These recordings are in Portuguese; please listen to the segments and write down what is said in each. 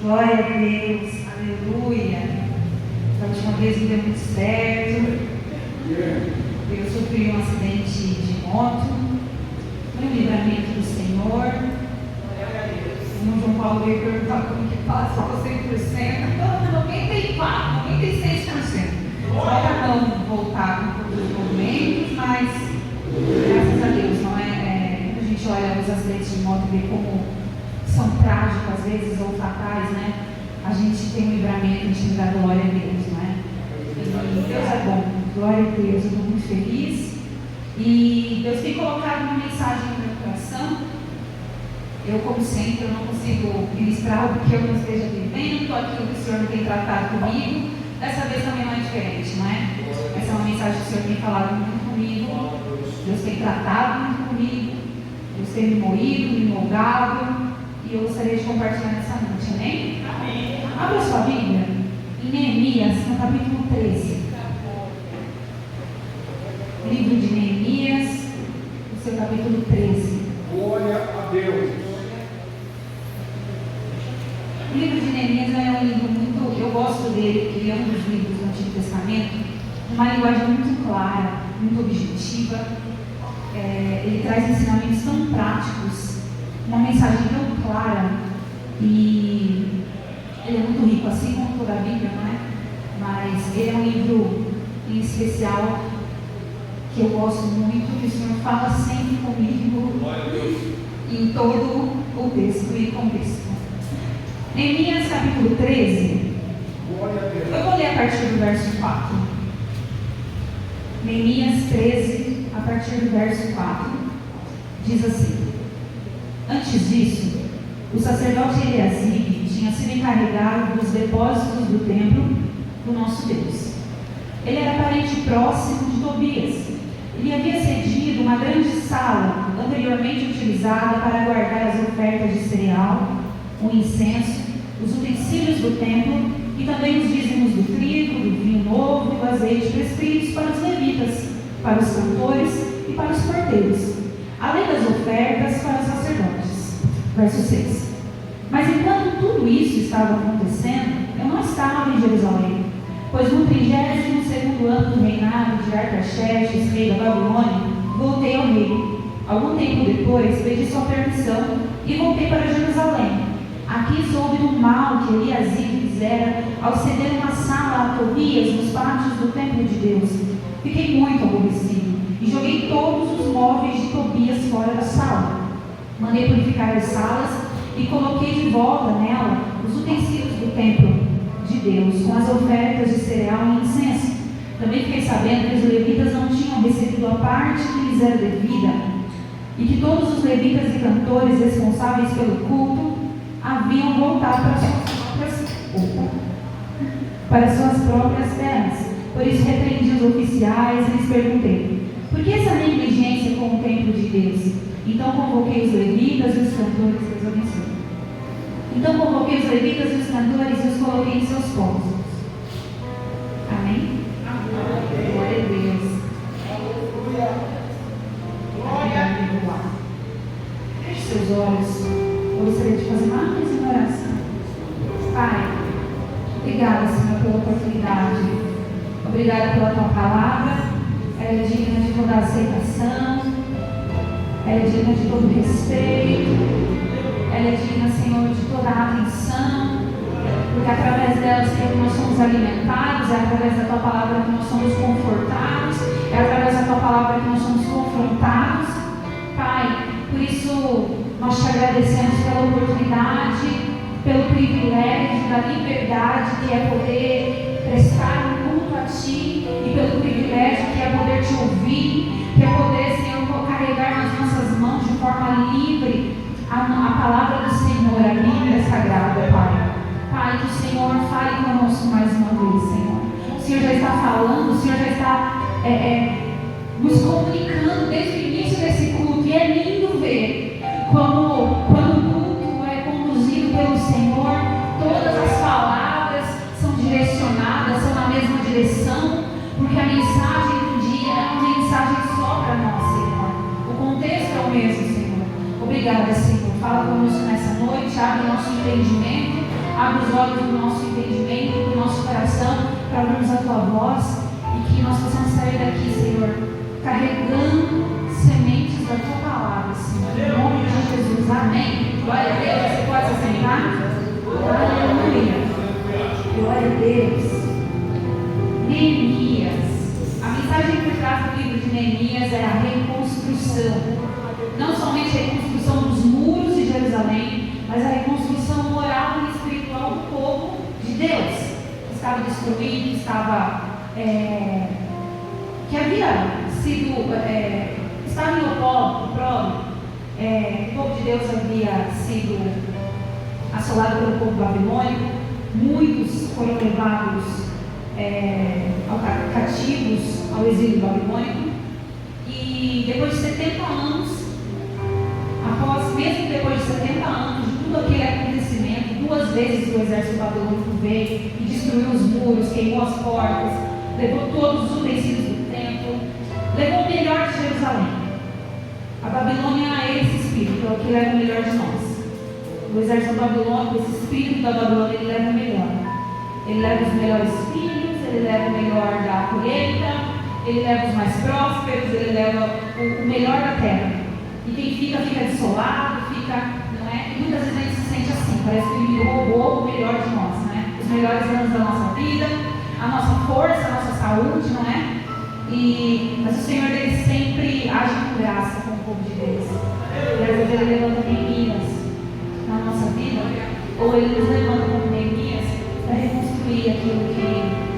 Glória a Deus, aleluia. Da última vez não deu muito certo. Eu sofri um acidente de moto. Foi um livramento do Senhor. O João Paulo veio perguntar como que passa com 100%. Então, 94%, 96%. Só para não voltar com todos os movimentos, mas graças a Deus, não é? Quando a gente olha os acidentes de moto e vê como são trágicos às vezes ou fatais, né? A gente tem um livramento, a gente dá glória a Deus, não é? E Deus é bom, glória a Deus, eu estou muito feliz. E Deus tem colocado uma mensagem no meu coração. Eu, como sempre, eu não consigo ministrar o que eu não esteja vivendo, aquilo que o Senhor tem tratado comigo. Dessa vez também não é diferente, não é? Essa é uma mensagem que o Senhor tem falado muito comigo. Deus tem tratado muito comigo. Deus tem me moído, me moldado. E eu gostaria de compartilhar nessa noite, amém? Amém. Abra sua Bíblia em Neemias, no capítulo 13. Livro de Neemias, no seu capítulo 13. Glória a Deus. O livro de Neemias é um livro muito, eu gosto dele, porque ele é um dos livros do Antigo Testamento, uma linguagem muito clara, muito objetiva. Ele traz ensinamentos tão práticos, uma mensagem tão clara, e ele é muito rico, assim como toda a Bíblia, não é? Mas ele é um livro em especial que eu gosto muito, que o Senhor fala sempre comigo em todo o texto e contexto. Neemias capítulo 13, eu vou ler a partir do verso 4. Neemias 13, a partir do verso 4, diz assim: Antes disso, o sacerdote Eliasibe tinha sido encarregado dos depósitos do templo do nosso Deus. Ele era parente próximo de Tobias. Ele havia cedido uma grande sala anteriormente utilizada para guardar as ofertas de cereal, o incenso, os utensílios do templo e também os dízimos do trigo, do vinho novo e do azeite prescritos para os levitas, para os cantores e para os porteiros, além das ofertas para os sacerdotes. Verso 6. Mas enquanto tudo isso estava acontecendo, eu não estava em Jerusalém, pois no 32º ano do reinado de Artaxerxes, rei da Babilônia, voltei ao rei. Algum tempo depois, pedi sua permissão e voltei para Jerusalém. Aqui soube do mal que Eliasibe fizera ao ceder uma sala a Tobias nos pátios do templo de Deus. Fiquei muito aborrecido e joguei todos os móveis de Tobias fora da sala. Mandei purificar as salas e coloquei de volta nela os utensílios do templo de Deus, com as ofertas de cereal e incenso. Também fiquei sabendo que os levitas não tinham recebido a parte que lhes era devida, e que todos os levitas e cantores responsáveis pelo culto haviam voltado para suas próprias terras. Por isso repreendi os oficiais e lhes perguntei: por que essa negligência com o templo de Deus? Então convoquei os levitas e os cantores, Deus abençoe. Então convoquei os levitas e os cantores e os coloquei em seus postos. Amém? Amém. Glória a Deus. Aleluia. Glória a Deus. Feche seus olhos. Eu gostaria de fazer mais uma oração. Pai, obrigada, Senhor, pela oportunidade. Obrigada pela tua palavra. Ela é digna de toda aceitação. Ela é digna de todo respeito. Ela é digna, Senhor, de toda a atenção, porque através dela, Senhor, nós somos alimentados, é através da Tua palavra que nós somos confortados, é através da Tua palavra que nós somos confrontados. Pai, por isso nós te agradecemos pela oportunidade, pelo privilégio da liberdade que é poder prestar um culto a Ti, e pelo privilégio que é poder Te ouvir, que é poder, Senhor, carregar nas nossas mãos de forma livre a palavra do Senhor, a Bíblia Sagrada, Pai. Pai, que o Senhor fale conosco mais uma vez, Senhor. O Senhor já está falando, o Senhor já está nos comunicando desde o início desse culto. E é lindo ver como, quando o culto é conduzido pelo Senhor, todas as palavras são direcionadas, são na mesma direção, porque a mensagem do dia é uma mensagem só para nós, Senhor. O contexto é o mesmo, Senhor. Obrigada, Senhor. Fala conosco nessa noite, abre nosso entendimento, abre os olhos do nosso entendimento, do nosso coração, para ouvirmos a tua voz e que nós possamos sair daqui, Senhor, carregando sementes da tua palavra, Senhor. Em nome de Jesus, amém. Glória a Deus. Você pode se sentar? Aleluia. Glória a Deus. Neemias. A mensagem por trás do livro de Neemias é a reconstrução. Não somente a reconstrução dos muros de Jerusalém, mas a reconstrução moral e espiritual do povo de Deus. Estava destruído, que havia sido, estava em opróbrio. O povo de Deus havia sido assolado pelo povo babilônico. Muitos foram levados cativos ao exílio babilônico. E depois de 70 anos, mesmo depois de 70 anos de tudo aquele acontecimento, 2 vezes o exército babilônico veio e destruiu os muros, queimou as portas, levou todos os utensílios do templo, levou o melhor de Jerusalém. A Babilônia é esse espírito, que leva o melhor de nós. O exército babilônico, esse espírito da Babilônia, ele leva o melhor. Ele leva os melhores filhos, ele leva o melhor da colheita, ele leva os mais prósperos, ele leva o melhor da terra. E quem fica desolado, não é? E muitas vezes a gente se sente assim, parece que ele roubou o melhor de nós, né? Os melhores anos da nossa vida, a nossa força, a nossa saúde, não é? Mas o Senhor, ele sempre age com graça com o povo de Deus. E às vezes ele levanta Neemias na nossa vida, ou ele nos levanta como Neemias para reconstruir aquilo que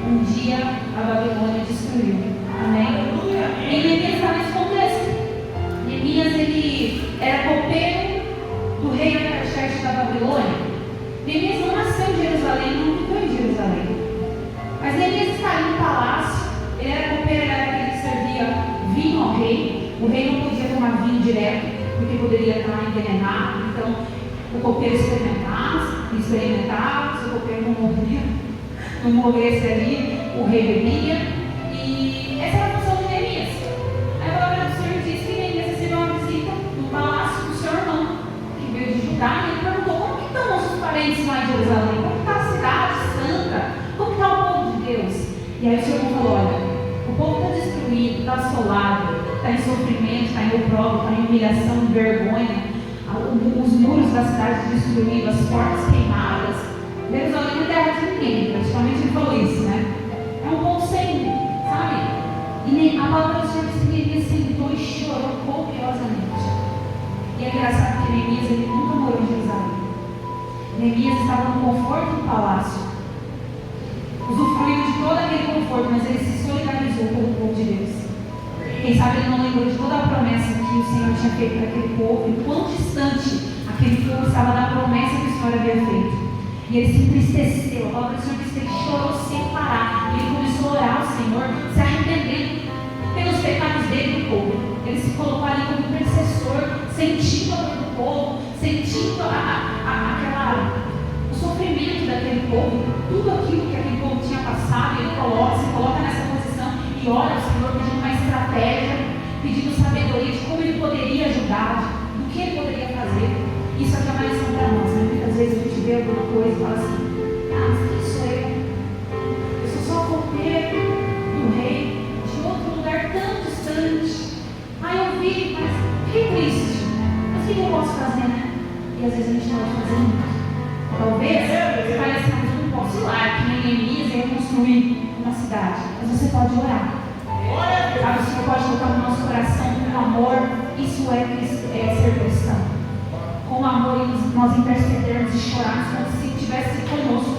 um dia a Babilônia destruiu. Amém? E Neemias está nesse contexto. Neemias, ele era copeiro do rei Artaxerxes da Babilônia. Neemias não nasceu em Jerusalém, não ficou em Jerusalém. Mas Neemias está ali no palácio. Ele era copeiro, ele era aquele que servia vinho ao rei. O rei não podia tomar vinho direto, porque poderia estar envenenado. Então, o copeiro experimentava, se o copeiro não morresse ali, o rei bebia. E essa era a função de Neemias. Aí a palavra do Senhor diz que Neemias recebeu uma visita no palácio do seu irmão, que veio de Judá, e ele perguntou: como que estão nossos parentes lá em Jerusalém? Como está a cidade santa? Como está o povo de Deus? E aí o seu irmão falou: olha, o povo está destruído, está assolado, está em sofrimento, está em opróbrio, está em humilhação, em vergonha, os muros da cidade destruídos, as portas queimadas. Jerusalém não é terra de ninguém, praticamente ele falou isso, né? É um povo sem, sabe? E a palavra do Senhor diz que Neemias sentou e chorou copiosamente. E é engraçado que Neemias, ele nunca morou em Jerusalém. Neemias estava no conforto do palácio, usufruindo de todo aquele conforto, mas ele se solidarizou com o povo de Deus. Quem sabe ele não lembrou de toda a promessa que o Senhor tinha feito para aquele povo, e quão distante aquele povo estava da promessa que o Senhor havia feito. E ele se entristeceu. A palavra do Senhor diz que ele chorou sem parar. E ele começou a orar ao Senhor, se arrependendo pelos pecados dele e do povo. Ele se colocou ali como intercessor, sentindo a dor do povo, sentindo o sofrimento daquele povo, tudo aquilo que aquele povo tinha passado. Ele se coloca nessa posição e ora ao Senhor pedindo uma estratégia, pedindo sabedoria de como ele poderia ajudar, do que ele poderia fazer. Isso aqui é uma lição para nós, né? Muitas vezes a gente vê alguma coisa e fala assim: mas quem sou eu? Eu sou só copeiro do rei, de outro lugar tão distante. Eu vi, mas fiquei triste. Mas o que eu posso fazer, né? E às vezes a gente não pode fazer muito. Talvez você fale assim: mas eu não posso ir lá, que nem Neemias e reconstruir uma cidade. Mas você pode orar. Sabe, o Senhor pode colocar no nosso coração com amor. Isso é ser cristão. Com amor, nós intercedermos e chorarmos como se estivesse conosco.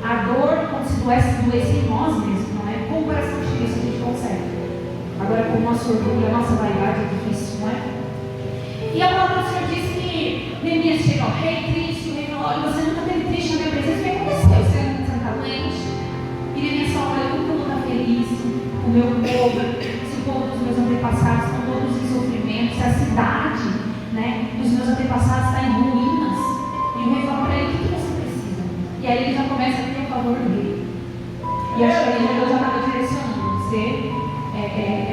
A dor, como se doesse em nós mesmos, não é? Com o coração cheio, isso a gente consegue. Agora, com o nosso orgulho, a nossa vaidade é difícil, não é? E a palavra do Senhor diz que Neemias chega ao rei triste, o rei fala: olha, você nunca teve triste na minha presença, o que aconteceu? Você não está doente? E Neemias fala: olha, eu nunca vou estar feliz, o meu povo, o povo dos meus antepassados estão todos em sofrimento, se a cidade, né, dos meus antepassados está em ruínas. E o rei fala para ele: o que você precisa? E aí ele já começa a ter o favor dele. E acho que aí Deus já estava direcionando: você é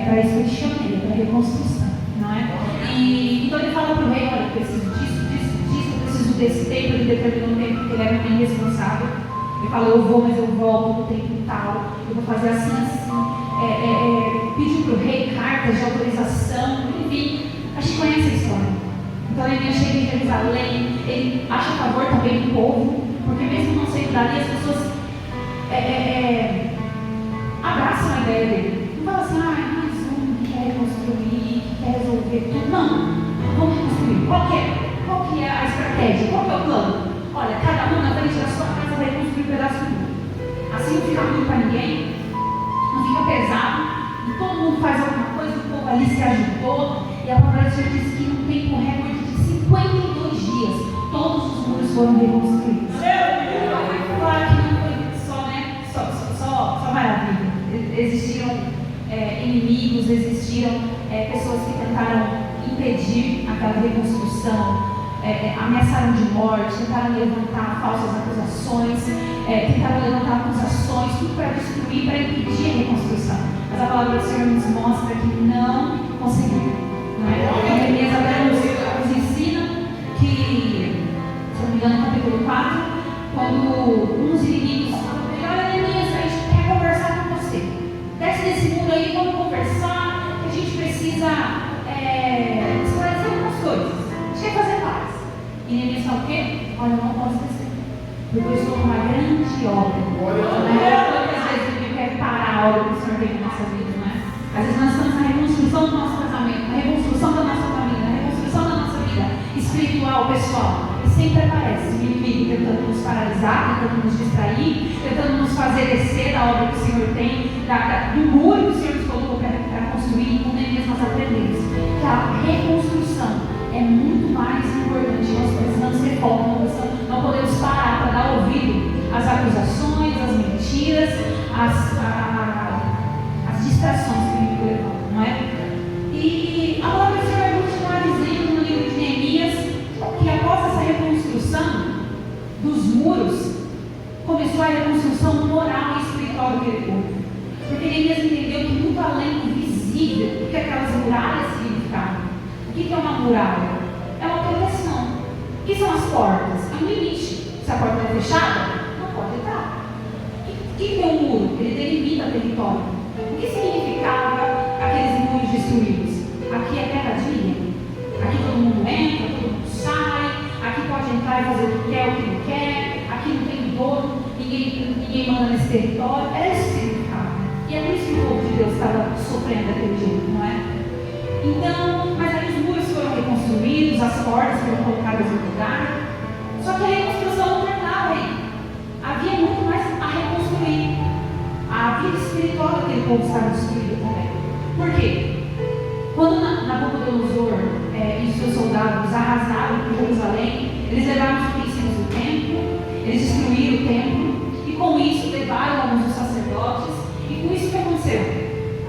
para isso que eu te chamei, é para reconstrução, não é? E então ele fala para o rei: olha, eu preciso disso, eu preciso desse tempo, ele determinou um tempo que ele era bem responsável. Ele falou, eu vou, mas eu volto no tempo tal, eu vou fazer assim, assim. Pediu para o rei cartas de autorização, enfim, a gente conhece a história. Então ele chega em Jerusalém, ele acha a favor também do povo, porque mesmo não sendo dali, as pessoas abraçam a ideia dele. Não fala assim, mais um que quer reconstruir, que quer resolver tudo. Não, vamos reconstruir. Qual que é a estratégia? Qual que é o plano? Olha, cada um na frente da sua casa vai construir um pedaço do mundo. Assim não fica ruim para ninguém, não fica pesado, e todo mundo faz alguma coisa, o povo ali se ajudou, e a palavra do Senhor diz que num tempo recorde de 52 dias, todos os muros foram reconstruídos. Claro que não foi só, né? Só maravilha. Existiram inimigos, existiram pessoas que tentaram impedir aquela reconstrução. Ameaçaram de morte, tentaram levantar falsas acusações, tentaram levantar acusações, tudo para destruir, para impedir a reconstrução. Mas a palavra do Senhor nos mostra que não conseguiu. Neemias até nos ensina que, se não me engano, no capítulo 4, quando uns inimigos falam, olha, Neemias, a gente quer conversar com você. Desce desse mundo aí, vamos conversar, que a gente precisa esclarecer algumas coisas. A gente quer fazer paz. E Neemias fala o quê? Olha, eu não posso descer, porque eu estou com uma grande obra. Quantas vezes eu quero parar a obra que o Senhor tem na nossa vida, não é? Às vezes nós estamos na reconstrução do nosso casamento, na reconstrução da nossa família, na reconstrução da nossa vida espiritual, pessoal. E sempre aparece o inimigo tentando nos paralisar, tentando nos distrair, tentando nos fazer descer da obra que o Senhor tem, do muro que o Senhor nos colocou para construir. E com Neemias nós aprendemos que a reconstrução é muito mais importante. Nós precisamos ter foco, não podemos parar para dar ouvido às acusações, às mentiras, às distrações que o inimigo levanta, não é? E a palavra do Senhor vai continuar dizendo no livro de Neemias que após essa reconstrução dos muros, começou a reconstrução moral e espiritual daquele povo. Porque Neemias entendeu que muito além do visível, o que aquelas muralhas significavam. O que é uma muralha? É uma proteção. O que são as portas? É um limite. Se a porta é fechada, não pode entrar. O que é um muro? Ele delimita território. O que significava aqueles muros destruídos? Aqui é terra de ninguém. Aqui todo mundo entra, todo mundo sai. Aqui pode entrar e fazer o que quer, o que não quer. Aqui não tem dono, ninguém manda nesse território. Era isso que significava. E é por isso que o povo de Deus estava sofrendo daquele jeito, não é? Então, mas aí os muros foram reconstruídos, as portas foram colocadas no lugar. Só que a reconstrução não terminava aí. Havia muito mais a reconstruir. A vida espiritual daquele povo estava destruída também. Por quê? Quando Nabucodonosor e os seus soldados arrasaram por Jerusalém, eles levaram os utensílios do templo, eles destruíram o templo, e com isso levaram alguns dos sacerdotes, e com isso o que aconteceu?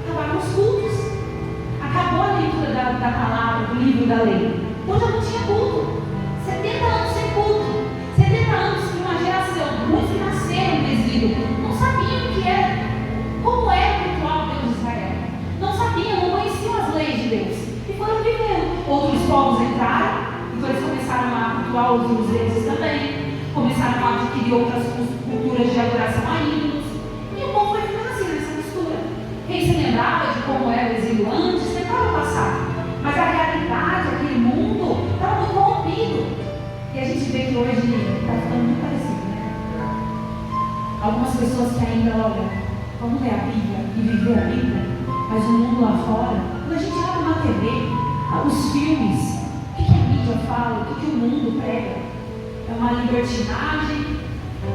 Acabaram os cultos. Acabou a leitura da palavra, do livro da lei. Então já não tinha culto. 70 anos sem culto. 70 anos que uma geração, muitos que nasceram no exílio, não sabiam o que era, como era o ritual do Deus de Israel. Não sabiam, não conheciam as leis de Deus. E foram vivendo. Outros povos entraram, então eles começaram a cultuar outros deuses também. Começaram a adquirir outras culturas de adoração a ídolos. E o povo foi ficando assim, nessa mistura. Quem se lembrava de como era o exílio antes, tentava passar. Mas a realidade, aquele mundo, estava muito corrompido. E a gente vê que hoje está ficando muito parecido, né? Algumas pessoas que ainda, olha, vamos ler a Bíblia e viver a Bíblia, mas o mundo lá fora, quando a gente abre uma TV, os filmes, o que a mídia fala, o que o mundo prega? É uma libertinagem,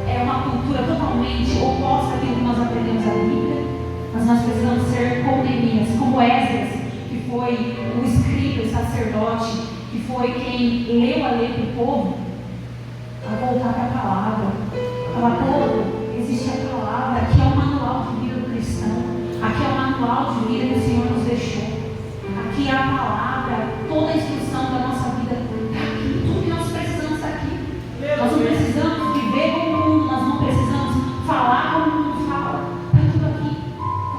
é uma cultura totalmente oposta àquilo que nós aprendemos na Bíblia. Mas nós precisamos ser como Neemias, como Esdras, que foi o escriba, o sacerdote, que foi quem leu a lei para o povo, a voltar para a palavra. Falar, povo, existe a palavra, aqui é o manual de vida do cristão, aqui é o manual de vida que o Senhor nos deixou, aqui é a palavra, toda a instrução da nossa vida está aqui, tudo que nós precisamos está aqui. Nós não precisamos viver como o mundo, nós não precisamos falar como o mundo fala, está tudo aqui.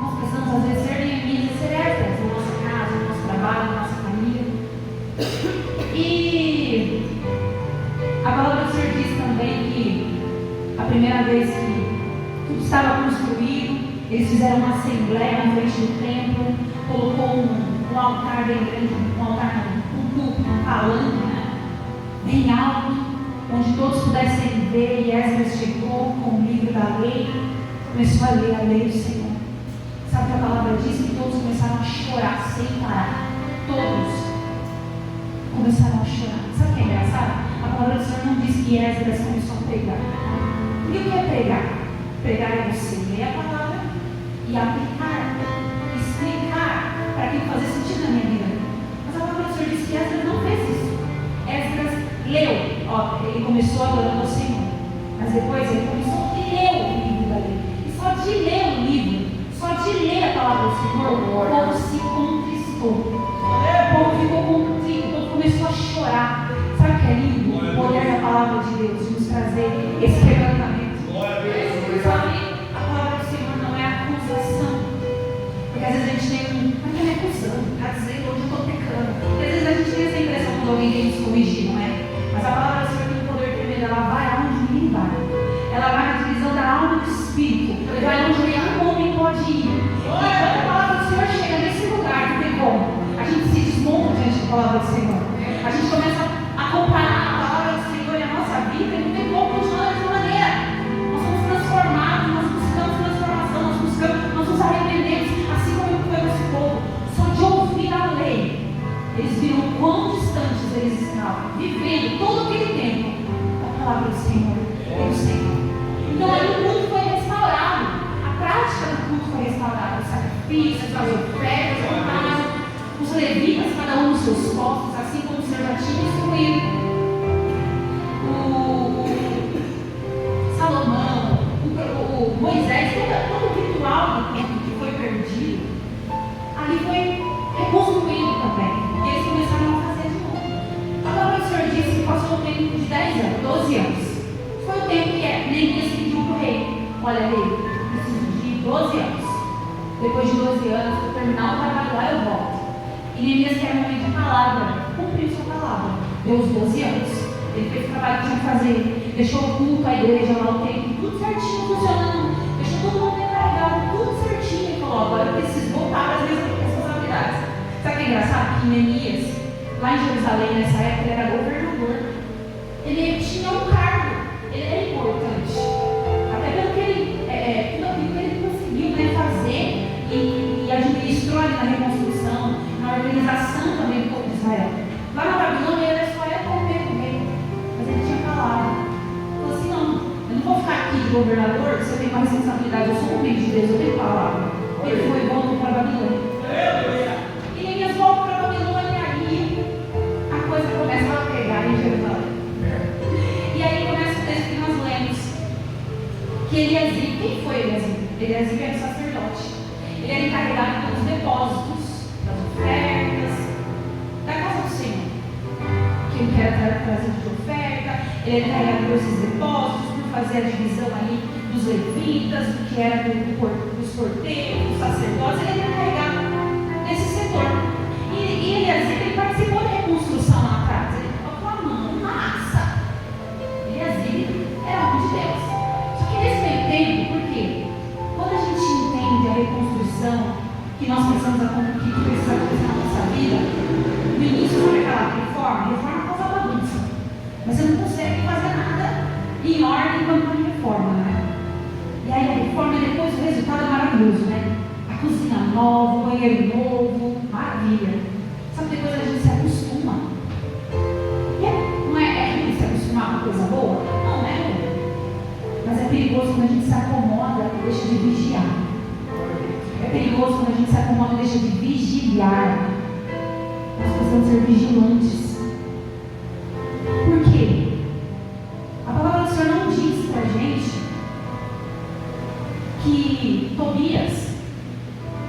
Nós precisamos às vezes ser Neemias e ser Esdras na nossa casa, no nosso trabalho, na nossa família. E a palavra vez que tudo estava construído, eles fizeram uma assembleia na frente do templo, colocou um altar bem grande, um púlpito, um palanque, né? Bem alto, onde todos pudessem ver, e Esdras chegou com o livro da lei, começou a lei do Senhor. Sabe o que a palavra diz? Que todos começaram a chorar sem parar. Todos começaram a chorar. Sabe o que é engraçado? A palavra do Senhor não diz que Esdras começou a pregar. E o que é pregar? Pregar é você ler a palavra e aplicar, explicar para que fazer sentido na minha vida. Mas a palavra do Senhor diz que Esdras não fez isso. Esdras leu. Ele começou adorando ao Senhor. Mas depois ele começou a ler o livro da lei. E só de ler o livro, só de ler a palavra do Senhor, o povo se contristou. O povo ficou contrito, o povo começou a chorar. Sabe o que é lindo? O poder da palavra de Deus, de nos trazer esse quebrantamento. Sabe, a palavra do Senhor não é acusação. Porque às vezes a gente tem mas ele é acusando, está dizendo onde eu estou pecando. E às vezes a gente tem essa impressão quando alguém vem nos corrigir, não é? Mas a palavra do Senhor tem um poder tremendo, ela vai aonde ninguém vai. Ela vai na divisão da alma e do espírito. Vai onde nenhum homem pode ir. E quando a palavra do Senhor chega nesse lugar, não tem como. A gente se desmonta diante da palavra do Senhor. A gente começa a comparar a palavra do Senhor e a nossa vida e não tem como continuar dessa maneira. Nós somos transformados, nós buscamos transformação, nós nos arrependemos, assim como foi esse povo. Só de ouvir a lei, eles viram o quão distantes eles estavam, vivendo todo aquele tempo da palavra do Senhor e do Senhor. Então aí o culto foi restaurado, a prática do culto foi restaurada, os sacrifícios, as ofertas, a vontade, os levitas, cada um nos seus postos, assim como o Senhor já tinha instruído. Salomão, o Moisés, todo o ritual do templo que foi perdido, ali foi reconstruído também. E eles começaram a fazer de novo. A palavra do Senhor disse que passou um tempo de 10 anos, 12 anos. Foi o tempo que Neemias pediu para o rei: olha, rei, preciso de 12 anos. Depois de 12 anos, para terminar o trabalho lá, eu volto. E Neemias, que era um homem de palavra, cumpriu sua palavra. Deu os 12 anos. Ele fez o trabalho que tinha que fazer. Deixou o culto, a igreja lá, o templo, tudo certinho, funcionando. Deixou todo mundo encarregado, tudo certinho. E falou: agora eu preciso voltar para as minhas responsabilidades. Sabe o que é engraçado? Que Neemias, lá em Jerusalém, nessa época, ele era governador. Ele tinha um cargo. Ele era importante. Até pelo que ele, tudo aquilo que ele conseguiu, né, fazer e administrou ali na reconstrução, na organização também do povo de Israel. Lá na Babilônia, ele só era comer com ele. Mas ele tinha palavra. Falou assim: não, eu não vou ficar aqui de governador, se eu tenho uma responsabilidade, eu sou um filho de Deus, eu tenho palavra. Ele foi e voltou para a Babilônia. E Neemias volta para a Babilônia e aí a coisa começa a pegar em Jerusalém. E aí começa o texto que nós lemos. Que Eliasib, quem foi Eliasib? Eliasib era o sacerdote. Ele era encarregado pelos depósitos, das ofertas, da casa do Senhor. Quem era trazido de oferta, ele era encarregado desses depósitos, por fazer a divisão ali dos levitas, do que era dos porteiros, dos sacerdotes. Ele era encarregado desse setor. E Eliasib, ele participou da reconstrução lá atrás. Ele colocou a mão na massa. Eliasib era homem de Deus. Só que nesse meio tempo, por quê? Quando a gente entende a reconstrução que nós precisamos acontecer na nossa vida, no início foi aquela reforma causa bagunça. Mas você não consegue fazer nada em ordem quando tem reforma, né? E aí a reforma, depois o resultado é maravilhoso, né? A cozinha nova, o banheiro novo, maravilha. Só que depois a gente se acostuma. Não é ruim se acostumar com coisa boa? Não é ruim. Mas é perigoso quando a gente se acomoda e deixa de vigiar. É perigoso quando a gente se acomoda e deixa de vigiar. Nós precisamos ser vigilantes. Por quê? A palavra do Senhor não diz pra gente que Tobias,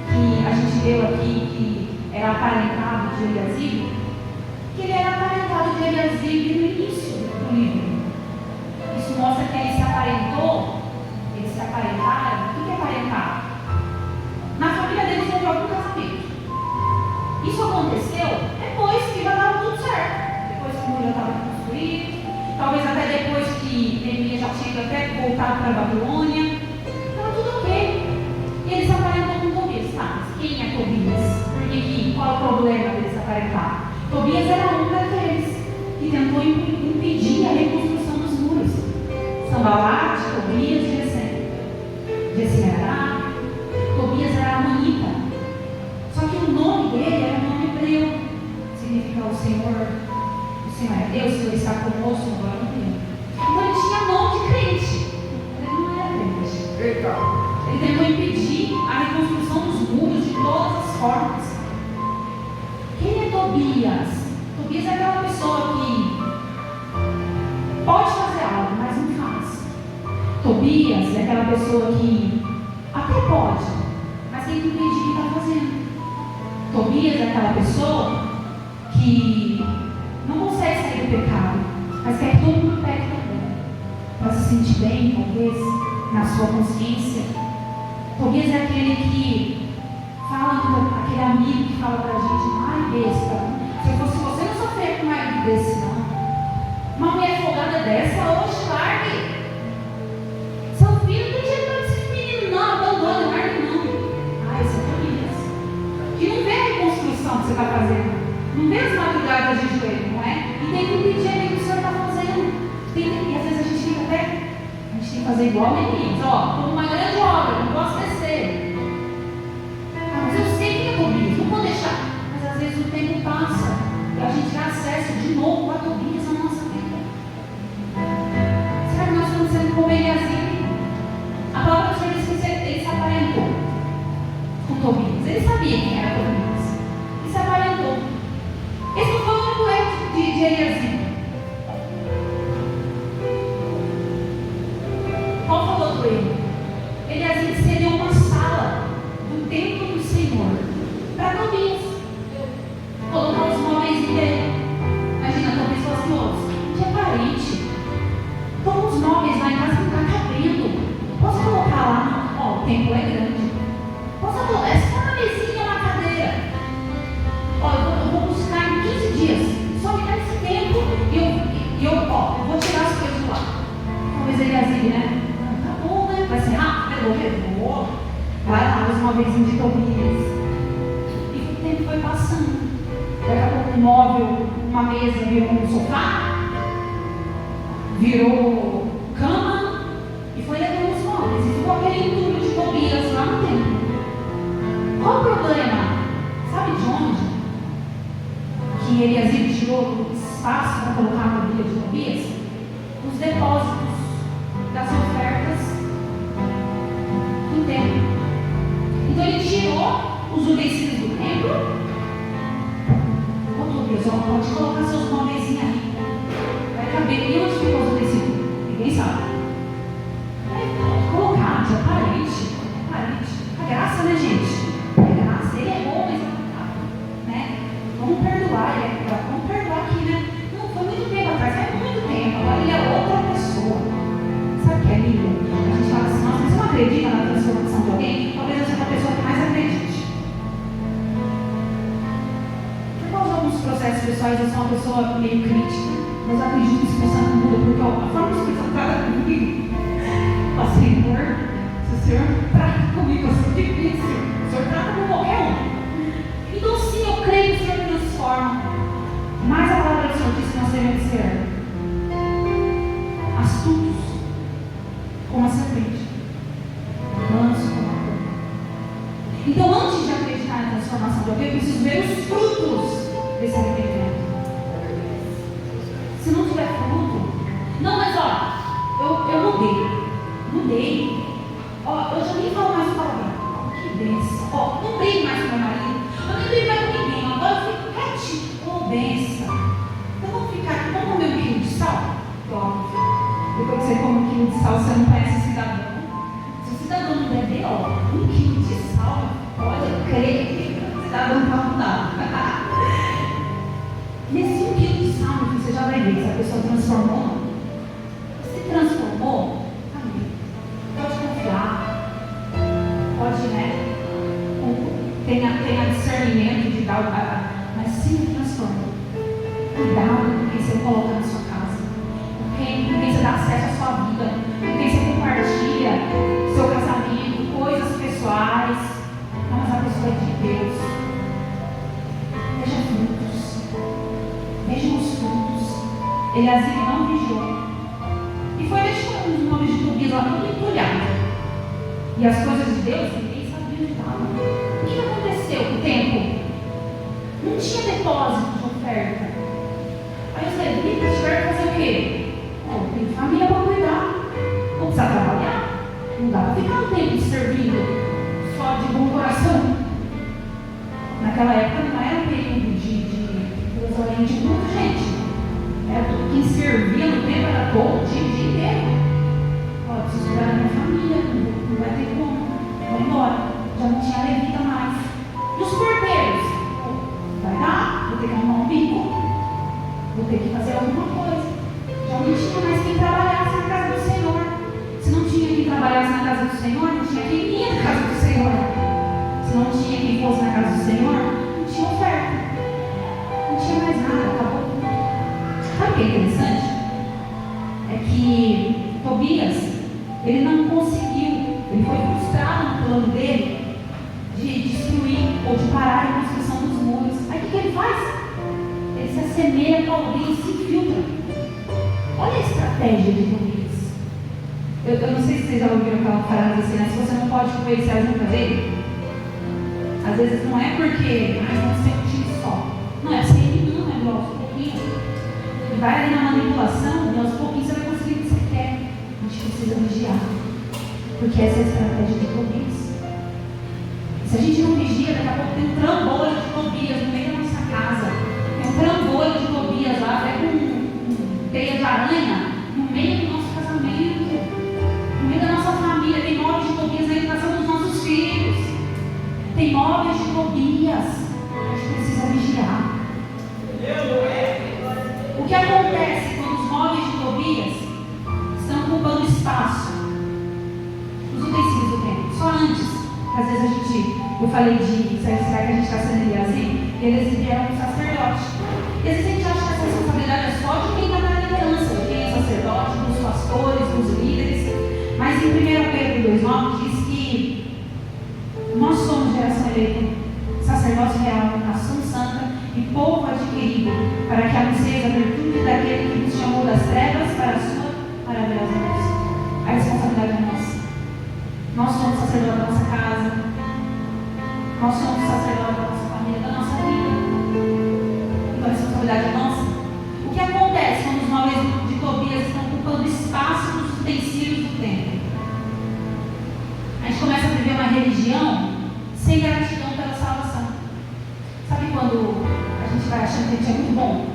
que a gente leu aqui, que era aparentado de Eliasib, que ele era aparentado de Eliasib no início do livro. Isso mostra que ele se aparentou, eles se aparentaram. O que é aparentar? Na família deles houve algum casamento. Isso aconteceu depois que já estava tudo certo. Depois que o muro já estava construído. Talvez até depois que Neemias já tinha ido até voltado para a Babilônia. Estava tudo ok. E eles aparentam com Tobias. Tá, mas quem é Tobias? Qual é o problema deles aparentar? Tobias era um daqueles que tentou impedir a reconstrução dos muros. Sambalat, Tobias e Gesem. Tobias era amonita. Só que o nome dele era um nome hebreu. Significa o Senhor é Deus, o Senhor está conosco, agora no tempo. Então ele tinha nome de crente. Ele não era crente. Ele tentou impedir a reconstrução dos muros de todas as formas. Quem é Tobias? Tobias é aquela pessoa que pode fazer algo, mas não faz. Tobias é aquela pessoa que até pode, mas tem que impedir o que está fazendo. Tobias é aquela pessoa que não consegue sair do pecado, mas quer que todo mundo peque também, para se sentir bem, talvez, na sua consciência. Tobias é aquele que fala, aquele amigo que fala pra gente, ai besta, se eu fosse você, não sofrer com um marido desse não. Uma mulher folgada dessa, hoje largue. Seu filho tem jeito para esse menino, não, abandone, largue não. Ah, esse é Tobias. Que não vê a reconstrução que você está fazendo. Não vê as madrugadas de joelho, não é? E tem que pedir ali o que o Senhor está fazendo. E às vezes a gente fica até, a gente tem que fazer igual meninos, ó, como uma grande obra, não posso descer. Mas eu sei que é Tobias, não vou deixar. Mas às vezes o tempo passa e a gente dá acesso de novo a Tobias na nossa vida. Será que nós estamos sendo como Eliazibe? A palavra do Senhor diz que ele se aparentou com Tobias. Ele sabia quem era Tobias. Ele se aparentou. Esse não foi o único erro de Eliazibe. Qual foi o outro erro? Eliazibe cedeu uma sala do templo do Senhor para Tobias. Colocar os móveis dele. Imagina, Tobias falou assim, ó, que é parente. Toma os móveis lá em casa que não está cabendo. Posso colocar lá? Ó, o templo é grande. Posso colocar? É só uma mesinha, uma cadeira. Ó, eu vou buscar em 15 dias. Só me dá esse tempo e eu vou tirar as coisas de lá. Talvez Eliazibe, né? Tá bom, né? Vai ser rápido, eu vou. Vai lá, os móveis de Tobias. E o tempo foi passando. Daqui a pouco um móvel, uma mesa virou um sofá, virou cama e foi levando os móveis. E ficou aquele entulho de Tobias lá no templo. Qual o problema? Sabe de onde? Que Eliazibe tirou espaço para colocar a mobília de Tobias? Os depósitos das ofertas do templo. Então ele tirou os utensílios do templo. Ô Tobias, pode colocar seus móveis aí. Vai caber. E onde ficou os utensílios? Ninguém sabe. Pode colocar, já é parente. É parente. A graça, né, gente? É graça. Ele é bom, mas né? Vamos perdoar. Vamos perdoar aqui, né? Não, foi muito tempo atrás, é muito tempo. Agora ele é outra pessoa. Sabe o que é lindo? A gente fala assim, nossa, você não acredita na transformação de alguém? Talvez eu seja a pessoa que mais acredite. Por causa de alguns processos pessoais, eu sou uma pessoa meio crítica, mas eu acredito que o Espírito Santo muda, porque a forma do Espírito Santo trata comigo. Fala, Senhor, se o Senhor trata comigo, eu sou difícil. O Senhor trata com qualquer um. Então, sim, eu creio que o Senhor transforma. Mas a palavra do Senhor diz que nós devemos ser astutos como a serpente, manso como a pomba. Então, antes de acreditar na transformação de alguém, eu preciso ver os frutos desse arrependimento. Se não tiver fruto, não, mas ó, eu mudei. Ó, eu já nem falo mais palavrão. Que benção. Ó, não brigo mais com meu marido, eu nem brigo mais com ninguém. Agora eu fico quietinho. Ô, benção. Então vamos ficar aqui, vamos comer um quilo de sal? Toma. Depois que você come um quilo de sal, você não parece cidadão. Se o cidadão não beber, ó, um quilo de sal, pode crer que o cidadão está mudado. Nesse 1 quilo de sal, você já vai ver se a pessoa transformou ou não. Se transformou, amém. Pode confiar, pode, né? Tenha discernimento de dar, mas se transformou. Cuidado com quem você coloca na sua casa, com quem você dá acesso à sua vida, com quem você compartilha Eliasibe não vigiou. E foi deixando os nomes de Tobias lá tudo entulhado. E as coisas de Deus, ninguém sabia onde estavam. O que aconteceu com o tempo? Não tinha depósito de oferta. Aí os levitas tiveram que fazer o quê? Tem família para cuidar. Não precisa trabalhar. Não dá para ficar um tempo servindo só de bom coração. Naquela época não era um período de 2 horinhas de culto, gente. Era tudo que servia no tempo, era todo o dia inteiro. Ó, preciso cuidar da minha família, não vai ter como. Vou embora. Já não tinha levita mais. E os porteiros? Vai dar? Vou ter que arrumar um bico. Vou ter que fazer alguma coisa. Já não tinha mais quem trabalhasse na casa do Senhor. Se não tinha quem trabalhasse na casa do Senhor, não tinha quem ia na casa do Senhor. Se não tinha quem fosse na casa do Senhor, não tinha oferta. Não tinha mais nada, acabou. Sabe o que é interessante? É que Tobias, ele não conseguiu, ele foi frustrado no plano dele de destruir ou de parar a construção dos muros. Aí o que ele faz? Ele se assemelha com alguém e se infiltra. Olha a estratégia de Tobias. Eu não sei se vocês já ouviram aquela frase assim, né? Se você não pode conhecer a junta dele, às vezes não é porque vamos ser um time só. Não é ser ele não, é igual um pouquinho. E vai ali na manipulação e aos pouquinhos você vai conseguir o que você quer. A gente precisa vigiar. Porque essa é a estratégia de Tobias. Se a gente não vigia, daqui a pouco tem um trambolho de Tobias no meio da nossa casa. Tem um trambolho de Tobias lá, até com teia de aranha, no meio do nosso casamento, no meio da nossa família. Tem móveis de Tobias na educação dos nossos filhos. Tem móveis de Tobias. A gente precisa vigiar. O que acontece quando os móveis de Tobias estão ocupando espaço? Os utensílios do templo. Só antes, às vezes eu falei de será que a gente está sendo Eliasibe, e eles vieram um sacerdote. E às vezes a gente acha que essa responsabilidade é só de quem está na liderança, de quem é sacerdote, dos pastores, dos líderes. Mas em 1 Pedro 2,9 diz que nós somos geração eleita, sacerdócio real, nação santa e povo adquirido, para que anuncieis a virtude daquele que nos chamou das trevas para a sua maravilhosa luz. A responsabilidade é nossa. Nós somos sacerdotes da nossa casa, nós somos sacerdotes da nossa família, da nossa vida. Então a responsabilidade é nossa. O que acontece quando os móveis de Tobias estão ocupando espaço nos utensílios do templo? A gente começa a viver uma religião sem gratidão pela salvação. Sabe quando a gente vai achando que a gente é muito bom?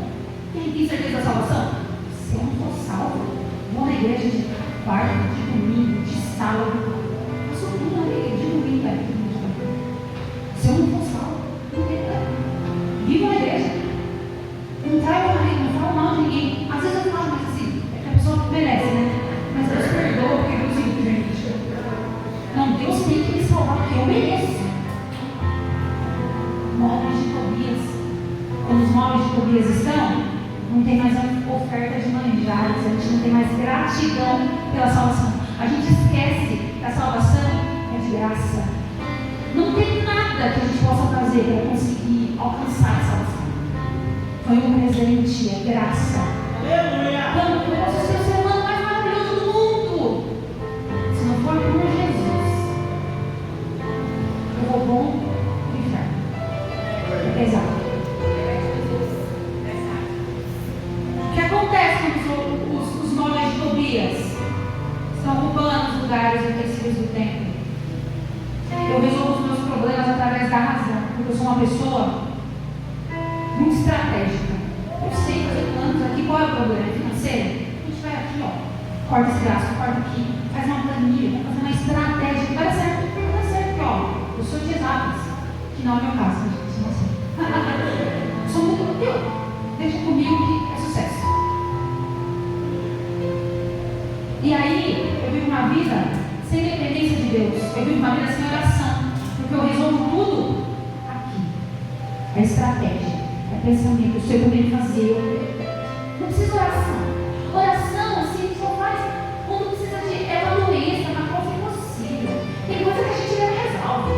Quem tem certeza da salvação? Se eu não for salvo, vou na igreja de quarta, de domingo, de sábado. Eu sou tudo na igreja de domingo, velho. Se eu não for salvo, não tem nada. Viva na igreja. Não traia marido, não fala mal de ninguém. Às vezes eu falo, mas assim, é que a pessoa merece, né? Mas Deus perdoa, porque Deus entende. Não, Deus tem que me salvar, porque eu mereço. Móveis de Tobias. Quando os móveis de Tobias estão, não tem mais a oferta de manjares, a gente não tem mais gratidão pela salvação. A gente esquece que a salvação é de graça. Não tem nada que a gente possa fazer para conseguir alcançar a salvação. Foi um presente, é graça. Aleluia! Eu posso ser o ser humano mais maravilhoso do mundo. Se não for por Jesus, eu vou bom no inferno. É pesado. O que acontece quando os móveis de Tobias estão ocupando os lugares e utensílios do templo? Eu resolvo os meus problemas através da razão, porque eu sou uma pessoa muito estratégica. Eu sei fazer planos aqui. Qual é o problema financeiro? A gente vai aqui, ó, corta esse gasto, corta aqui, faz uma planilha, vai fazer uma estratégia que vai dar certo. Vai dar certo, porque, ó, eu sou de exatas, que não é o meu caso, gente, não sei. Sou muito eu. Deixa comigo que é sucesso. E aí, eu vivo uma vida sem dependência de Deus. Eu vivo uma vida sem oração. Porque eu resolvo tudo aqui. É estratégia, é pensamento. Eu sei o que eu tenho que fazer. Não precisa oração. Oração, assim, só faz quando precisa de. É uma doença, uma coisa impossível. Tem coisa que a gente não resolve.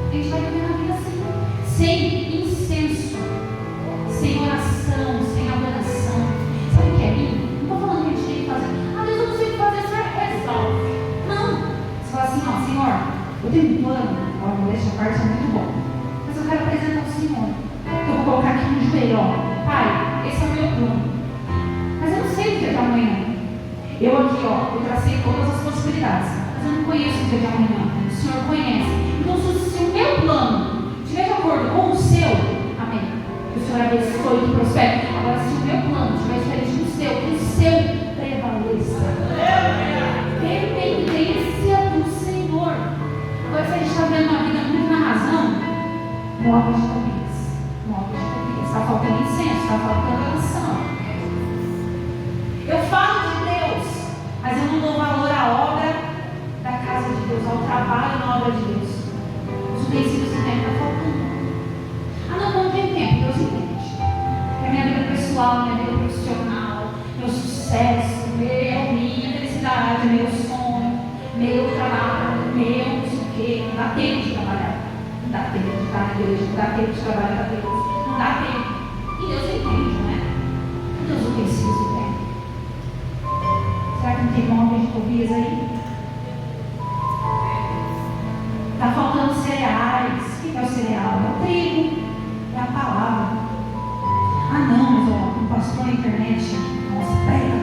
A gente vai viver uma vida assim. Sem incenso, sem oração, sem adoração. Sabe o que é lindo? tenho um plano, ó, não deixa a parte, é muito bom. Mas eu quero apresentar ao Senhor. Eu vou colocar aqui no joelho, ó. Pai, esse é o meu plano. Mas eu não sei o dia de amanhã. Eu aqui, ó, eu tracei todas as possibilidades. Mas eu não conheço o dia de amanhã. O Senhor conhece. Então, se o meu plano estiver de acordo com o seu, amém. Que o Senhor abençoe e prospere. Agora, se o meu plano estiver diferente do seu, que o seu prevaleça. Dependência do Senhor. Agora, se a gente está vendo uma vida muito na razão, móvel de Tobias. Móvel de Tobias. Está faltando incenso, está faltando unção. Eu falo de Deus, mas eu não dou valor à obra da casa de Deus, ao trabalho na obra de Deus. Os utensílios que tem está faltando. Ah, não tem tempo, Deus entende. É minha vida pessoal, minha vida profissional, meu sucesso, minha felicidade, meu sonho, meu trabalho, meu não sei o quê. Não dá tempo de trabalhar. Não dá tempo de estar na igreja, não dá tempo de trabalhar para Deus. Não dá tempo. E Deus entende, não é? Deus utensílios que tem. Será que não tem móveis de Tobias aí? Está faltando cereais. O que é o cereal? É o trigo. É a palavra. Ah não, mas ó, um pastor na internet, nossa, prega.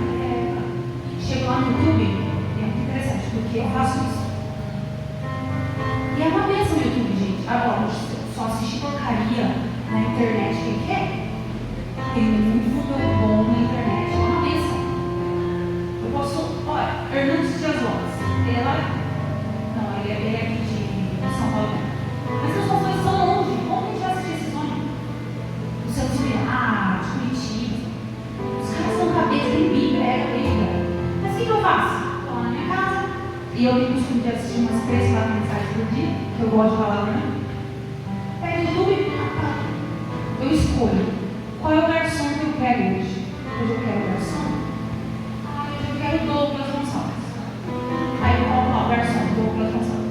Chego lá no YouTube, é muito interessante, porque eu faço isso. E é uma bênção no YouTube, gente. Agora, só assistir porcaria na internet, quem quer? Tem muito bom na internet, é uma bênção. Eu posso, olha, Hernandes Dias Lopes, ele é lá, não, ele é aqui de São Paulo. Mas as pessoas são longe, como a gente vai assistir esses homens? O Santos Milagre, Curitiba, os caras são cabeça, tem Bíblia, é Bíblia. Mas o que eu faço? Estou lá na minha casa, e eu tenho o costume de assistir umas 3, 4 mensagens por dia, que eu gosto de falar, né? Pego o YouTube, eu escolho. Qual é o garçom que eu quero hoje? Hoje eu quero o garçom. Hoje eu quero o Douglas Gonçalves. Aí eu coloco lá o garçom, Douglas Gonçalves.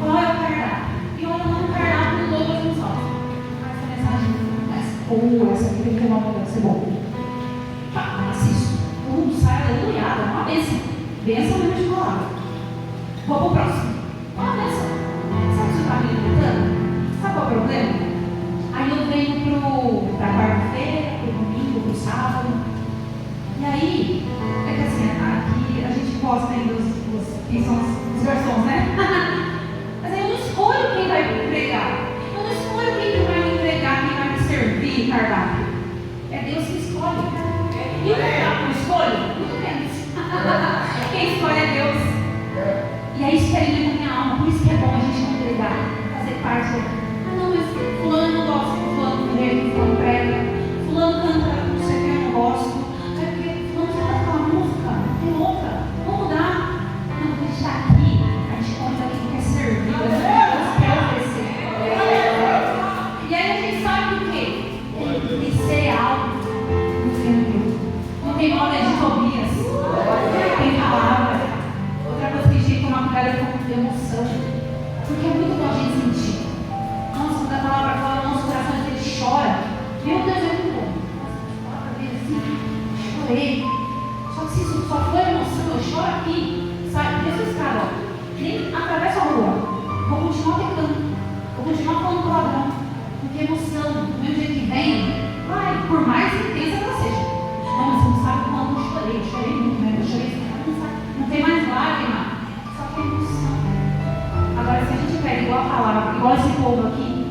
Qual é o cardápio? E olha lá no cardápio do Douglas Gonçalves. Essa mensagem essa aqui tem que ter uma mudança boa. Pá, assisto. Sai aleluiada, uma bênção. Bênção mesmo de palavra. Vou pro próximo. Uma bênção. Sabe o que você está me alimentando? Sabe qual é o problema? Aí eu venho para quarta-feira, para o domingo, para o sábado. E aí, é que assim, aqui a gente posta ainda quem são os garçons, né? Mas aí eu não escolho quem vai me entregar. Eu não escolho quem vai me entregar, quem vai me servir cardápio. É Deus que escolhe. E o cardápio eu escolho? Muito menos. Quem escolhe é Deus. E aí isso quer ir na minha alma. Por isso que é bom a gente congregar, fazer parte. Não, mas fulano não gosta, fulano prega, fulano prega, fulano canta, não sei o que, eu não gosto. É porque fulano só canta aquela música, tem outra, vamos mudar. Não, a gente está aqui, a gente conta quem quer servir, a gente quer oferecer. E aí a gente sabe o quê? Tem cereal no centro, não tem moda de Tobias, tem palavra. Outra coisa que a gente tem que tomar cuidado é com emoção, porque é muito bom a gente sentir. Nossa, quando a palavra fala, nosso coração ele chora. Meu Deus, é muito bom. Nossa, a palavra vem assim, chorei. Só que se isso só for emoção, eu choro aqui. Sabe? Jesus, cara, nem atravessa a rua. Vou continuar pecando. Vou continuar falando palavrão. Porque emoção, do mesmo jeito que vem, vai, por mais intensa que ela seja. Não, mas você não sabe quando eu chorei. Eu chorei muito, né? Eu chorei, não tem mais lágrima. Só que é emoção. Agora, se a gente pega igual a palavra, igual esse povo aqui,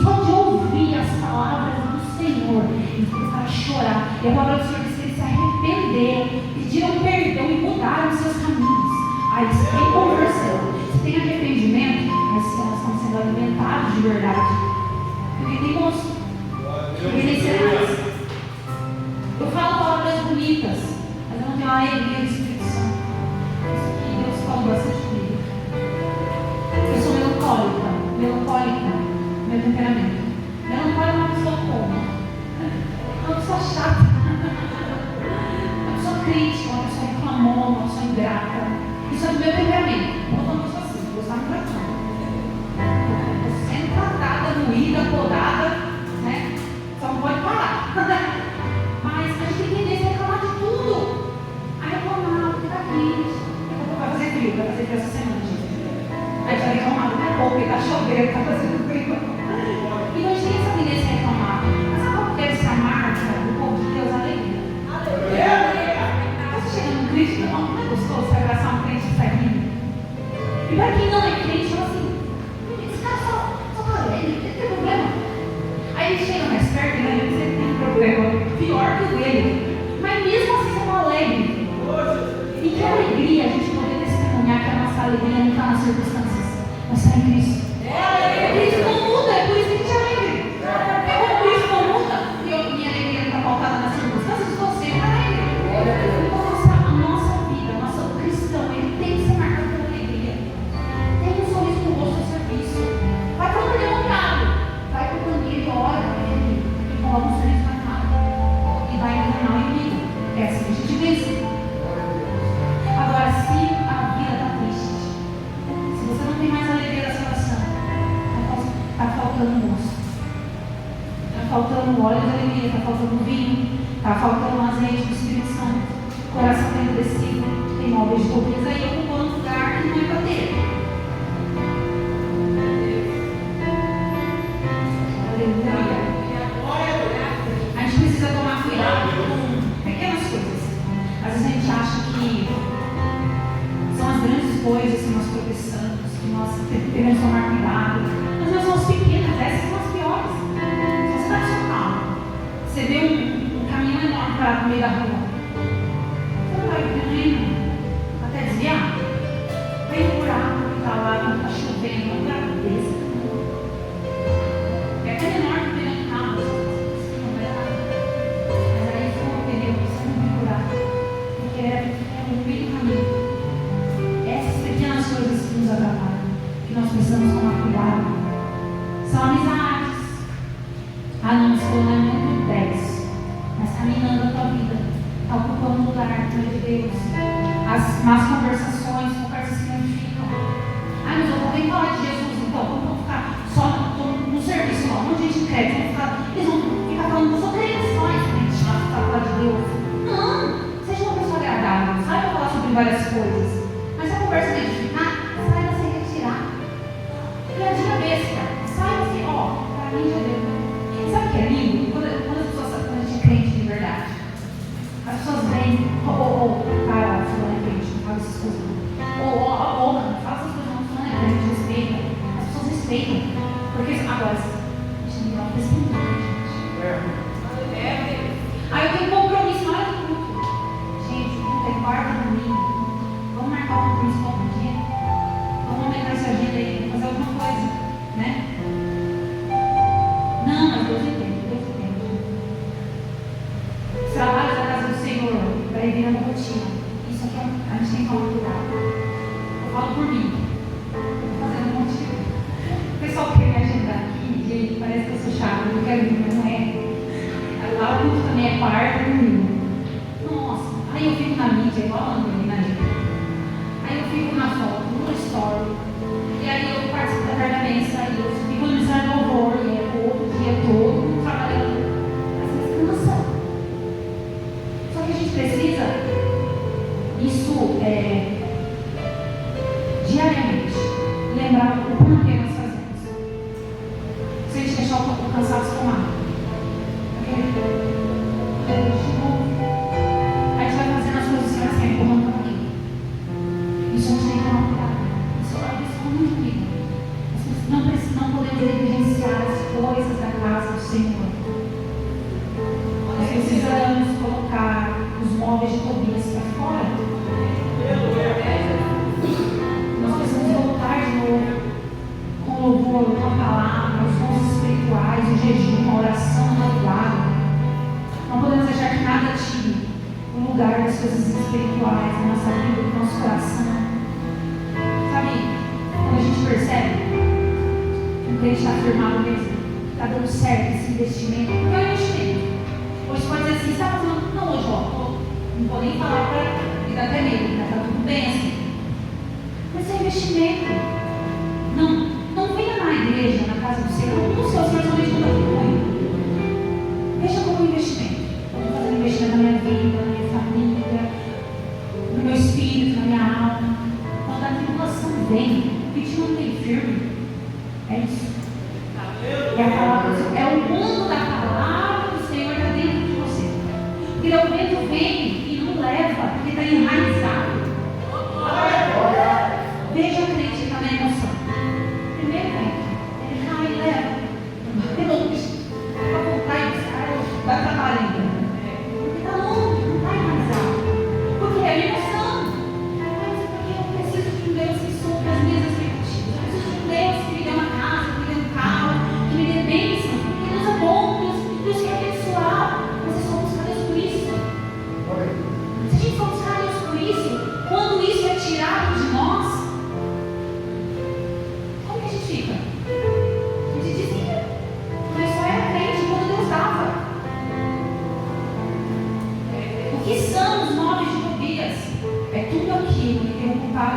só de ouvir as palavras do Senhor, eles começaram a chorar. E a palavra do Senhor diz que eles se arrependeram, pediram perdão e mudaram os seus caminhos. Aí eles têm conversão. Se tem arrependimento, mas elas estão sendo alimentados de verdade. Porque tem gosto. Porque tem cereais. Eu falo palavras bonitas, mas eu não tenho a alegria do Espírito Santo. Isso que Deus falou bastante comigo. Eu sou melancólica, meu temperamento. Melancólica é uma pessoa como? É uma pessoa chata, uma pessoa crítica, uma pessoa reclamona, uma pessoa ingrata. Isso é do meu temperamento. Eu não sou uma pessoa assim, eu sou me tratando. Estou sendo tratada, moída, podada, né? Só não pode parar. Mas a gente tem que entender, reclamar de tudo. A reclamar, porque está quente. Vai fazer frio essa semana, gente. queria estar fazendo bem. Então a gente tem essa tendência a reclamar. Mas sabe qual deve ser a marca do povo de Deus? A alegria. Você chega num crente, não é gostoso você abraçar um crente que está rindo? E para quem não é crente, fala assim, esse cara só tá alegre, não tem problema. Aí ele chega mais perto e aí você tem um problema pior que o dele. Mas mesmo assim você está alegre. E que alegria a gente poder testemunhar que a nossa alegria não está nas circunstâncias, mas está em Cristo. Cristo não muda, é por isso que a gente é alegre. Como Cristo não muda, e minha alegria não está pautada nas circunstâncias, estou sempre alegre. Então a nossa vida, o cristão, ele tem que ser marcado pela alegria. Tem um sorriso no rosto do serviço. Vai para o endemoniado, vai para o bandido, ora para ele, e coloca um sorriso na cara. E vai enganar o inimigo. É assim que a gente diz. Agora, se a vida está triste, se você não tem mais alegria da salvação, está faltando moço, está faltando óleo de alegria, está faltando vinho, está faltando azeite do Espírito Santo, o coração está endurecido, tem móveis de pobreza aí ocupando um lugar que não é para ter. Aleluia. A gente precisa tomar cuidado com pequenas coisas. Às vezes a gente acha que são as grandes coisas que nós tropeçamos, que nós devemos tomar cuidado. Mas nós somos pequenas, essas são as piores. Se você está no seu carro, você vê um caminhão enorme parado no meio da rua, você não vai correndo até desviar? Vai no buraco que está lá, quando está chovendo, não dá cabeça. É aquele enorme pneu do carro, você não vai lá. Mas aí foi um pneu, você não vai curar, porque é no meio do caminho. Essas pequenas coisas que nos atrapalham, que nós precisamos tomar cuidado, são amizades. Ah, não, estou não é muito 10, mas está minando a tua vida, está ocupando o lugar de Deus. As más conversações que não ficam. Ah, mas eu vou nem falar de Jesus, então vamos ficar só no serviço, não. Um monte de gente crente, eles vão ficar falando, eu sou crente, nós crentes, para falar de Deus. Não, seja uma pessoa agradável, saiba falar sobre várias coisas. Mas se a conversa não edificar, saiba se retirar. Piadinha besta. Saiba se, para mim já deu. Sabe o que é lindo? Quando as pessoas sabem quando a gente é crente de verdade. As pessoas vêm, cara, fulano é crente, não fala essas coisas não. Não fala essas coisas não, fulano é crente, respeita. As pessoas respeitam. Porque agora, a gente tem que dar um respeito, gente. Aí eu tenho compromisso na hora do culto. Gente, o culto é quarta domingo. Vamos marcar um curso para um dia. Vamos aumentar essa agenda aí, vamos fazer alguma coisa, né? Não, mas Deus entende, Deus entende. Os trabalhos da casa do Senhor vai vir na rotina. Isso aqui a gente tem que tomar cuidado. Eu falo por mim. Estou fazendo um monte de coisa. O pessoal quer me agendar aqui, gente, parece que eu sou chata, eu quero vir, mas não é. Lá o culto também é quarta e domingo. Nossa, aí eu fico na mídia, igual a André, na gente. Aí eu fico na foto, no story, e aí eu participo da tarde da mesa, e eu fico no ensaio do louvor, e é o dia todo trabalhando. Às vezes cansa. Só que a gente precisa, isso diariamente, lembrar o porquê nós fazemos. Se a gente deixar o cansaço tomar. Aí a gente vai fazendo as coisas assim, empurrando para aqui. Isso a gente tem que tomar cuidado. Isso é muito comigo. Não podemos negligenciar as coisas da casa do Senhor. Nós precisamos colocar os móveis de Tobias para fora. Nós precisamos voltar de novo com louvor, com a palavra, os dons espirituais, o jejum, a oração, a madrugada. Não podemos deixar que nada tire o lugar das coisas espirituais na nossa vida, no nosso coração. Sabe, quando a gente percebe que o crente está firmado mesmo, está dando certo esse investimento, não é investimento. Hoje pode dizer assim, você está fazendo, não, hoje, não vou nem falar para me dar até medo, está tudo bem assim. Mas é investimento. Não venha na igreja, na casa do Senhor, não busque o Senhor somente quando está tudo ruim. Veja como investimento. Estou fazendo investimento na minha vida, na minha família, no meu espírito, na minha alma. Quando a tribulação vem, a gente não tem firme. É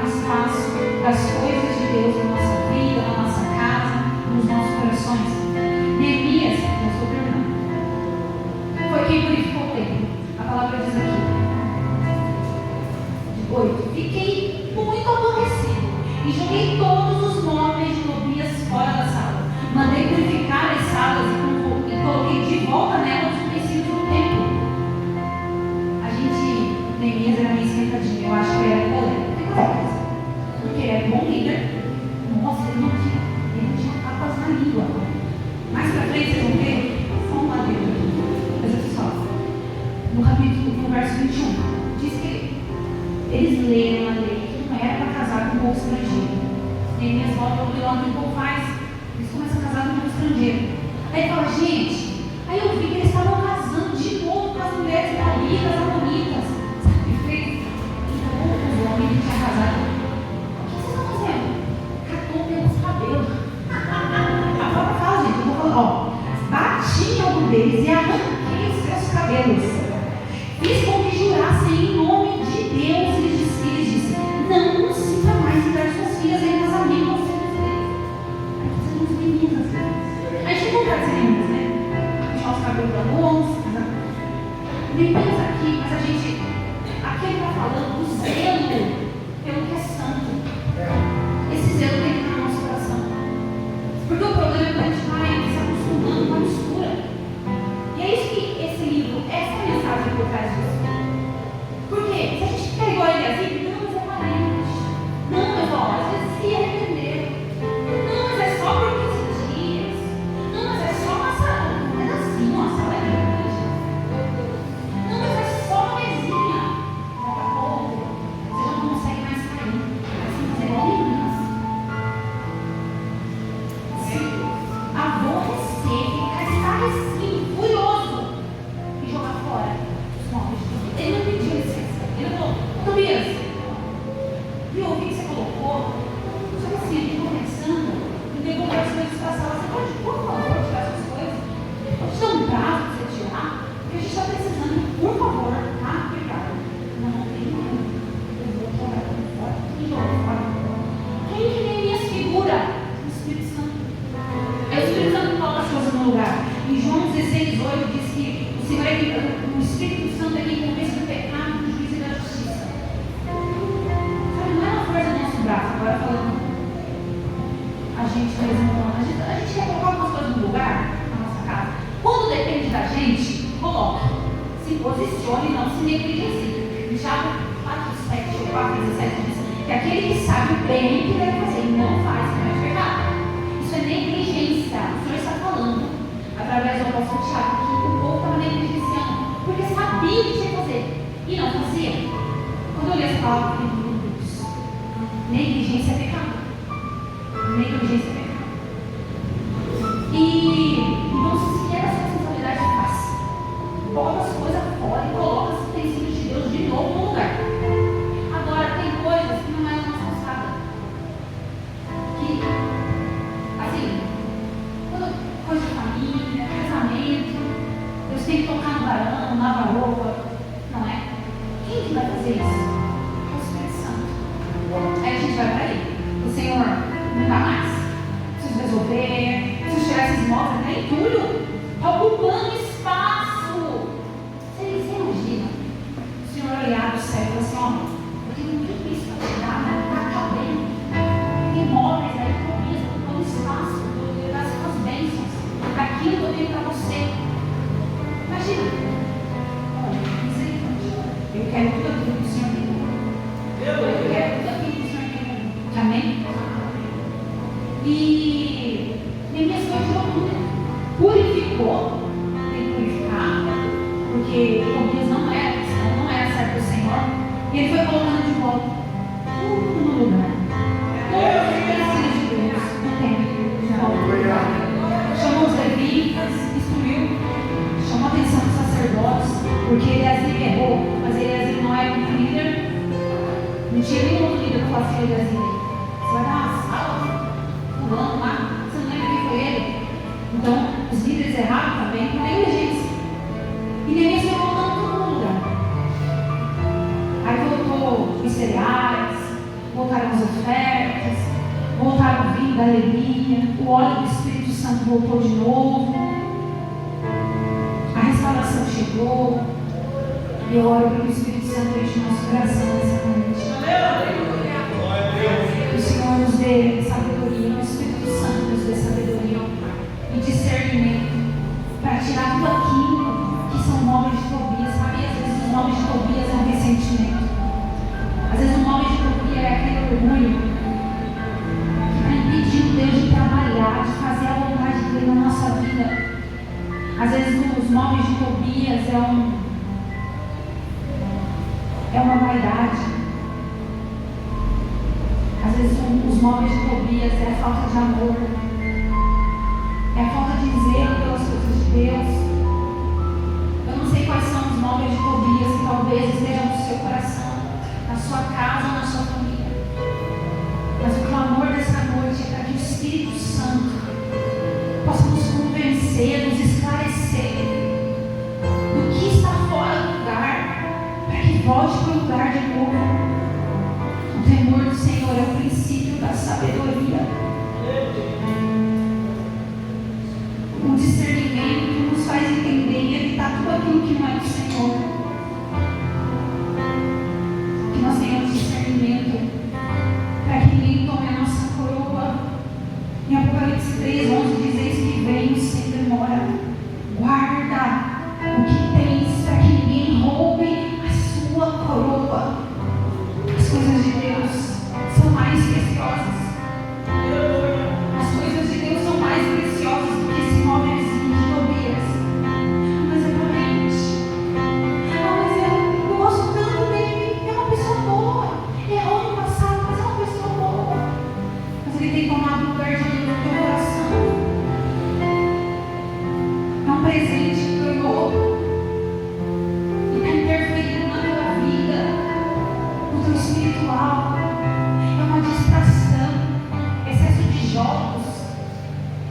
um espaço das coisas de Deus na nossa vida, na nossa casa, nos nossos corações. Neemias, eu estou terminando, foi quem purificou o templo. A palavra diz aqui, 8: fiquei muito aborrecido e joguei todos os móveis de Tobias fora da sala. Mandei purificar as salas e coloquei de volta nelas os utensílios do templo. Neemias era meio esquentadinho, eu acho que ele era polêmico, porque ele era bom líder. Nossa, ele não tinha papas na língua. Mais pra frente vocês vão ver, só um ladeiro. Mas eu te falo, no verso 21, diz que eles leram a lei que não era para casar com um povo estrangeiro. Neemias volta para o vilão que o povo faz, eles começam a casar com um povo estrangeiro. Aí ele fala, gente, aí eu vi que eles estavam casando de novo com as mulheres israelitas, amonitas. Os homens que tinham casado. O que vocês estão fazendo? Catou pelos cabelos. A própria fala, gente, eu vou falando, ó, bati em algum deles e arranquei os seus cabelos. Fiz com que jurassem em nome de Deus. Eles disseram, não consiga mais dar suas filhas em casamento aos filhos deles. Aí são os meninos. A gente não quer ser meninos, né? Deixar os cabelos da moça. Meninos aqui, mas a gente. Aqui ele está falando do zelo pelo que é santo. Esse zelo tem que estar no nosso coração. Porque o problema é que a gente vai se acostumando com a mistura. E é isso que esse livro, essa é a mensagem por trás disso. Porque se a gente ficar igual ele assim, não, mas é parente. Não, mas ó, às vezes se arrepender. Não, mas é só por 15 dias. Não, mas é só uma sala, um pedacinho, uma sala grande. Não, mas é só uma mesinha. Você não consegue mais sair. Assim, fazer igual meninas. Aborrecer, ficar estarrecido, furioso e jogar fora os móveis de Tobias. Ele não pediu licença. Ele falou, Tobias, viu o que você colocou? Só que assim, ele ficou pensando em devolver as coisas para a sala. Você pode, por favor, tirar suas coisas? Eu te dou um prazo para você tirar, porque a gente está precisando, por favor, tá? Obrigada. Não tem nada. Quem que Neemias figura? O Espírito Santo. É o Espírito Santo que coloca as coisas no lugar. Em João 16:8 diz que o Senhor o Espírito Santo é quem convence do pecado, do juízo e da justiça. Sabe, não é uma força do nosso braço. Agora falando, a gente mesmo não. A gente quer colocar algumas coisas no lugar na nossa casa. Quando depende da gente, coloque. Se posicione e não se negligencie. Tiago 4:17 diz que aquele que sabe bem o que deve fazer e não faz, não é pecado. Isso é negligência. O Senhor está falando, através do apóstolo Tiago, que o povo estava negligenciando, porque sabia o que tinha que fazer e não fazia. Quando eu li essa palavra, eu falei, meu Deus, negligência é pecado. Negligência é pecado. E então, se quer essa responsabilidade, faz. Bota as coisas fora e coloca os utensílios de Deus de novo no lugar. Agora, tem coisas que não é a nossa alçada. Que, assim, coisa de família, casamento, Deus tem que tocar no varão, lavar roupa, não é? Quem que vai fazer isso? O Espírito Santo. Aí a gente vai para ele. O Senhor não dá mais. Preciso resolver, preciso tirar esses móveis, né? Entulho. Está ocupando espaço. Você imagina? O Senhor olhar do céu e falar assim, ó. Tem muito isso para tirar, né? Não está cabendo. Tem móveis aí, todo espaço, das suas bênçãos, daquilo que eu tenho para você. Imagina. Olha, misericórdia. Eu quero tudo aquilo que o Senhor tem. Eu quero tudo aquilo que o Senhor tem. Amém? E Neemias foi de loucura. Purificou. Tem que purificar. Porque Tobias não era cristão, não era certo do Senhor. E ele foi colocando de volta tudo no lugar. Todos os utensílios de Deus no templo. Chamou os levitas, instruiu, chamou a atenção dos sacerdotes, porque Eliasib errou, mas Eliasib não era um líder. Não tinha nenhum outro líder que falasse Eliasib. Você vai dar uma sala, fulano lá, você não lembra quem foi ele? Então, os líderes erraram também com negligência. E Neemias foi colocando tudo no lugar. Aí voltou os cereais, voltaram da alegria, o óleo do Espírito Santo voltou de novo, a restauração chegou. E eu oro para que o Espírito Santo enche nosso coração nessa noite. Que o Senhor nos dê sabedoria, o Espírito Santo nos dê sabedoria e discernimento para tirar tudo aquilo que são móveis de Tobias. Sabe, às vezes os móveis de Tobias é um ressentimento. Às vezes o móvel de Tobias é aquele orgulho que está impedindo Deus de trabalhar, de fazer a vontade dele na nossa vida. Às vezes os móveis de Tobias é uma vaidade. Às vezes os móveis de Tobias é a falta de amor, é a falta de zelo pelas coisas de Deus. Eu não sei quais são os móveis de Tobias que talvez estejam no seu coração, na sua casa ou na sua família. Mas o clamor dessa noite é para que o Espírito Santo possa nos convencer, nos esclarecer do que está fora do lugar, para que volte para o lugar de novo. O temor do Senhor é o princípio da sabedoria. O discernimento nos faz entender e evitar tudo aquilo que não é do Senhor. Que nós tenhamos discernimento para que ninguém tome a nossa coroa. Em Apocalipse 3:11 diz: eis que venho sem demora. Guarda o que tens para que ninguém roube a sua coroa. As coisas de Deus são mais preciosas. As coisas de Deus são mais preciosas do que esse móvelzinho de Tobias. Mas é parente. Mas eu gosto tanto dele. É uma pessoa boa. Errou no passado, mas é uma pessoa boa. Mas ele tem tomado lugar de Deus no teu coração. É um presente que ganhou e está interferindo na tua vida, no teu espiritual. É uma distração, excesso de jogos.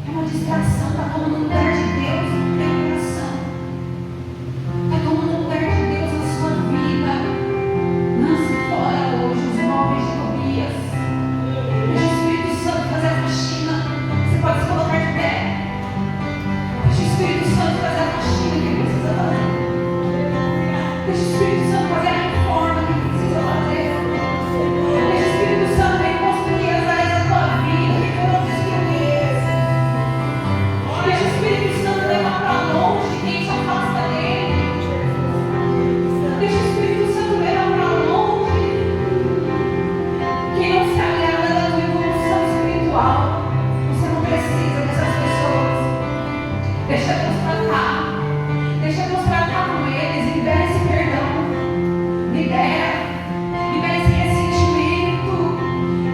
É uma distração, está tomando lugar de Deus no teu coração. Está tomando lugar de Deus na sua vida. Lance fora hoje os móveis de Tobias. Deixa o Espírito Santo fazer a faxina. Você pode se colocar de pé. Deixa o Espírito Santo fazer a faxina que ele precisa fazer. Deixa o Espírito Santo fazer a reforma que ele precisa fazer. Deixa o Espírito Santo reconstruir as áreas da tua vida que foram destruídas. Deixa o Espírito Santo levar para longe quem te afasta dele. Deixa o Espírito Santo levar para longe quem não se agrada da tua evolução espiritual. Você não precisa dessas pessoas. Deixa Deus tratar. Deixa Deus tratar com eles. Libera esse perdão. Libera esse ressentimento.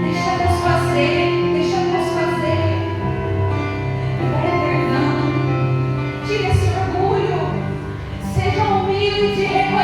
Deixa Deus fazer. Deixa Deus fazer. Libera perdão. Tira esse orgulho. Seja humilde e reconheça